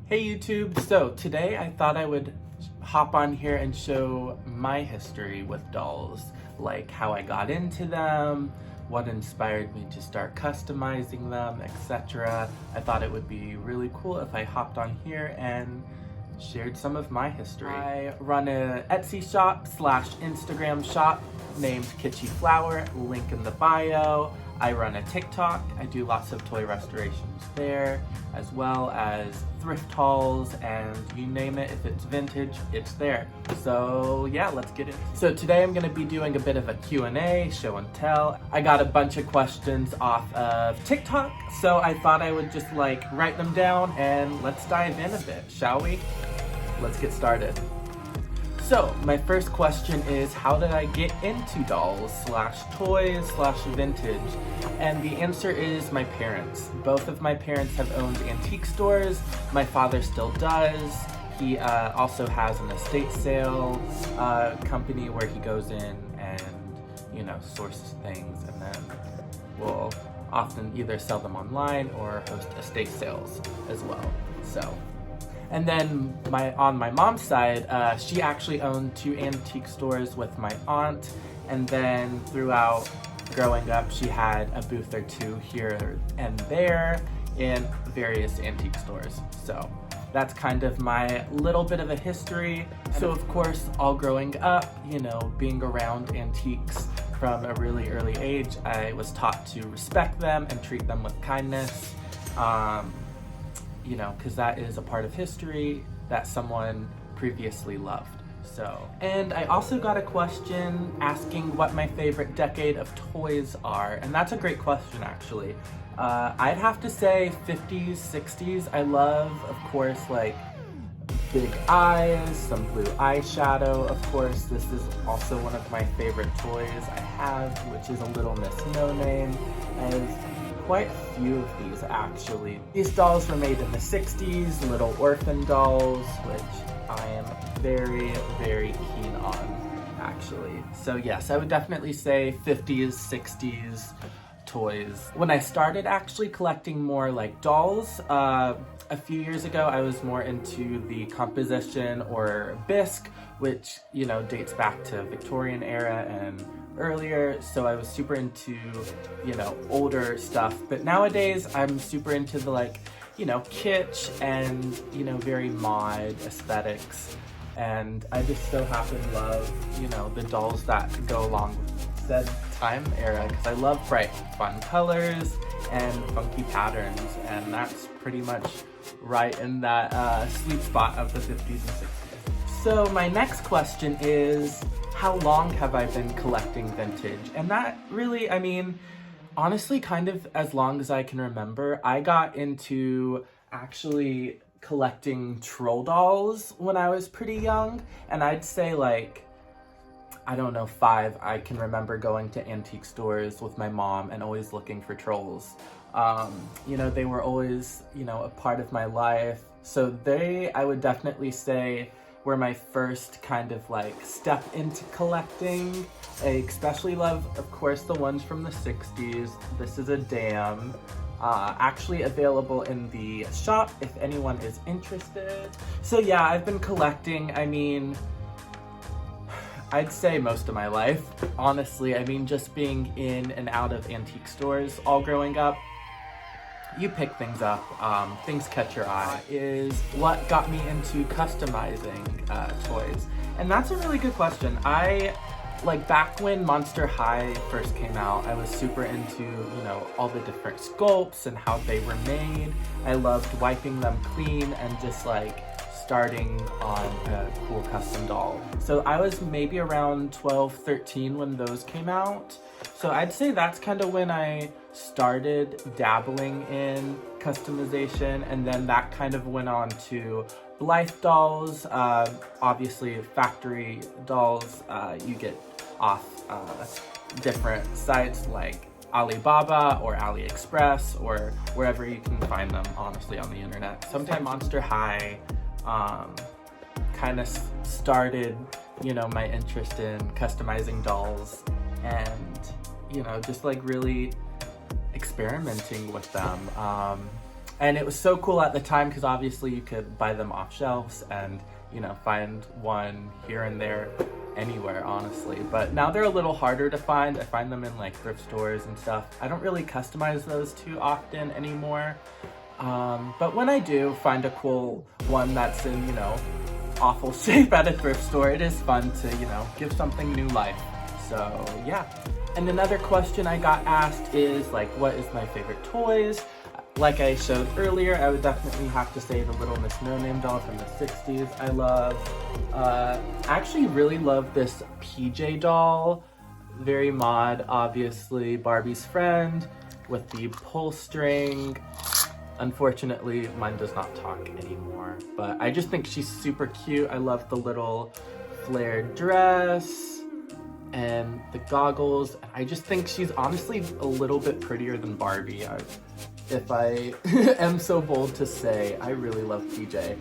Hey YouTube, so today I thought I would hop on here and show my history with dolls, like how I got into them, what inspired me to start customizing them, etc. I thought it would be really cool if I hopped on here and shared some of my history. I run a Etsy shop slash Instagram shop named Kitschy Flower, link in the bio. I run a TikTok. I do lots of toy restorations there, as well as thrift hauls, and you name it, if it's vintage, it's there. So yeah, let's get it. So today I'm gonna be doing a bit of a Q&A, show and tell. I got a bunch of questions off of TikTok, so I thought I would just write them down and let's dive in a bit, shall we? Let's get started. So, my first question is, how did I get into dolls slash toys slash vintage? And the answer is my parents. Both of my parents have owned antique stores. My father still does. He also has an estate sale company where he goes in and, sources things, and then will often either sell them online or host estate sales as well. So. And then on my mom's side, she actually owned 2 antique stores with my aunt, and then throughout growing up, she had a booth or 2 here and there in various antique stores. So that's kind of my little bit of a history. So of course, all growing up, being around antiques from a really early age, I was taught to respect them and treat them with kindness. Because that is a part of history that someone previously loved. So, and I also got a question asking what my favorite decade of toys are, and that's a great question actually. I'd have to say 50s, 60s. I love, of course, big eyes, some blue eyeshadow. Of course, this is also one of my favorite toys I have, which is a Little Miss No Name. Quite a few of these actually. These dolls were made in the 60s, little orphan dolls, which I am very, very keen on actually. So yes, I would definitely say 50s, 60s toys. When I started actually collecting more dolls, a few years ago, I was more into the composition or bisque, which, dates back to Victorian era and earlier, so I was super into, older stuff. But nowadays, I'm super into the kitsch and, very mod aesthetics. And I just so happen to love, the dolls that go along with said time era, because I love bright, fun colors and funky patterns, and that's pretty much right in that sweet spot of the 50s and 60s. So my next question is, how long have I been collecting vintage? And that really, honestly, kind of as long as I can remember. I got into actually collecting troll dolls when I was pretty young, and I'd say 5, I can remember going to antique stores with my mom and always looking for trolls. They were always, a part of my life. So I would definitely say, were my first kind of step into collecting. I especially love, of course, the ones from the 60s. This is a dam. Actually available in the shop if anyone is interested. So yeah, I've been collecting, I'd say most of my life, honestly. Just being in and out of antique stores all growing up, you pick things up, things catch your eye, is what got me into customizing toys. And that's a really good question. Back when Monster High first came out, I was super into, all the different sculpts and how they were made. I loved wiping them clean and just starting on a cool custom doll. So I was maybe around 12, 13 when those came out. So I'd say that's kind of when I started dabbling in customization, and then that kind of went on to Blythe dolls, obviously factory dolls you get off different sites like Alibaba or AliExpress or wherever you can find them, honestly, on the internet. Sometimes Monster High kind of started, my interest in customizing dolls and, just really experimenting with them. And it was so cool at the time because obviously you could buy them off shelves and, you know, find one here and there anywhere, honestly. But now they're a little harder to find. I find them in like thrift stores and stuff. I don't really customize those too often anymore. But when I do find a cool one that's in, you know, awful shape at a thrift store, it is fun to, you know, give something new life. So yeah. And another question I got asked is like, what is my favorite toys? Like I showed earlier, I would definitely have to say the Little Miss No Name doll from the 60s. I love, actually really love this PJ doll. Very mod, obviously, Barbie's friend with the pull string. Unfortunately, mine does not talk anymore, but I just think she's super cute. I love the little flared dress and the goggles. I just think she's honestly a little bit prettier than Barbie. If I am so bold to say, I really love PJ.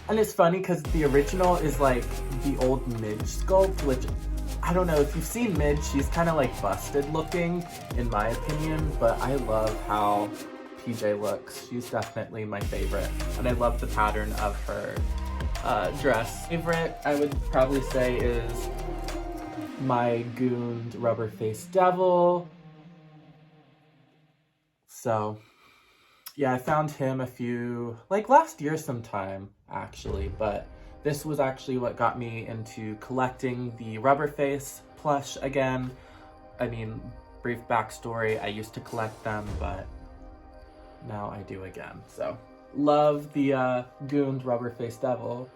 And it's funny because the original is like the old Midge sculpt, which I don't know if you've seen Midge, she's kind of like busted looking in my opinion, but I love how PJ looks. She's definitely my favorite. And I love the pattern of her dress. Favorite, I would probably say, is my Goond Rubber Face Devil. So yeah, I found him like last year sometime actually, but this was actually what got me into collecting the Rubberface plush again. I mean, brief backstory, I used to collect them, but now I do again. So love the Goond Rubberface Devil.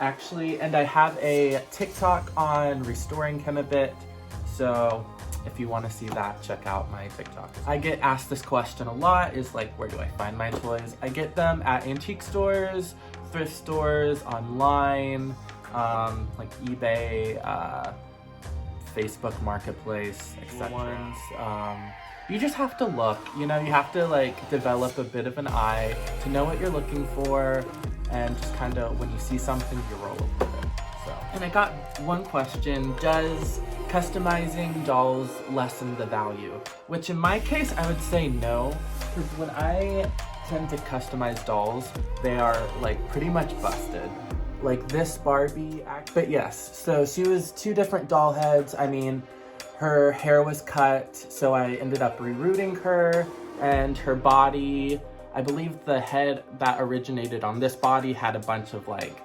Actually, and I have a TikTok on restoring him a bit, so if you want to see that, check out my TikTok. I get asked this question a lot, is like, where do I find my toys? I get them at antique stores, thrift stores, online, like eBay, Facebook Marketplace, etc. You just have to look, you know, you have to like develop a bit of an eye to know what you're looking for, and just kind of, when you see something, you roll with it. So, and I got one question, does customizing dolls lessen the value? Which in my case, I would say no, because when I tend to customize dolls, they are like pretty much busted. Like this Barbie, but yes, so she was 2 different doll heads. I mean, her hair was cut, so I ended up rerouting her, and her body, I believe the head that originated on this body had a bunch of like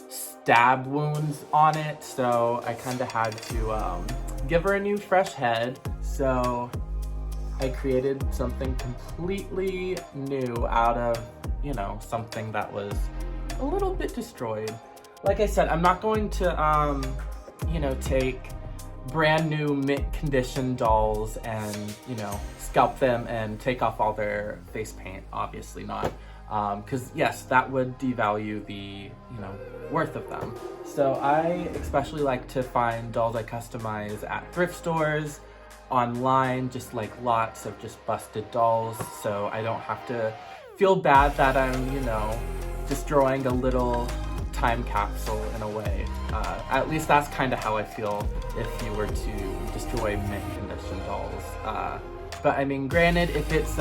stab wounds on it, so I kind of had to give her a new fresh head. So I created something completely new out of, you know, something that was a little bit destroyed. Like I said, I'm not going to, you know, take brand new mint condition dolls and, you know, scalp them and take off all their face paint. Obviously not. Because yes, that would devalue the, you know, worth of them. So I especially like to find dolls I customize at thrift stores, online, just like lots of just busted dolls, so I don't have to feel bad that I'm, you know, destroying a little time capsule in a way. At least that's kind of how I feel if you were to destroy mint condition dolls. But I mean, granted, if it's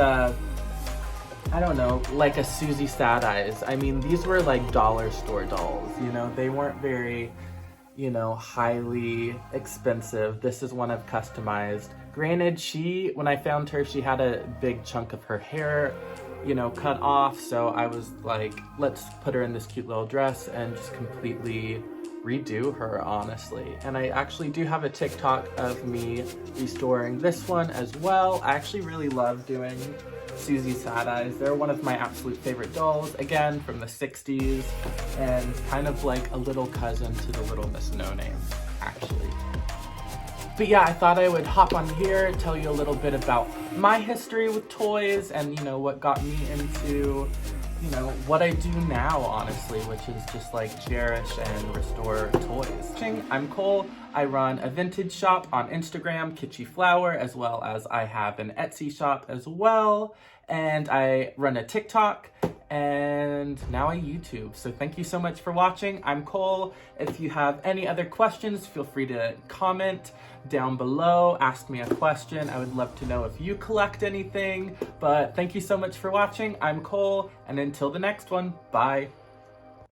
I don't know, like a Susie Sad Eyes. I mean, these were like dollar store dolls, you know, they weren't very, you know, highly expensive. This is one I've customized. Granted, when I found her, she had a big chunk of her hair, you know, cut off. So I was like, let's put her in this cute little dress and just completely redo her, honestly. And I actually do have a TikTok of me restoring this one as well. I actually really love doing Susie Sad Eyes. They're one of my absolute favorite dolls, again from the 60s, and kind of like a little cousin to the Little Miss No Name, actually. But yeah, I thought I would hop on here, tell you a little bit about my history with toys and, you know, what got me into, you know, what I do now, honestly, which is just like cherish and restore toys. I'm Cole. I run a vintage shop on Instagram, Kitschy Flower, as well as I have an Etsy shop as well. And I run a TikTok, and now I YouTube. So thank you so much for watching. I'm Cole. If you have any other questions, feel free to comment down below, ask me a question. I would love to know if you collect anything. But thank you so much for watching. I'm Cole, and until the next one, bye.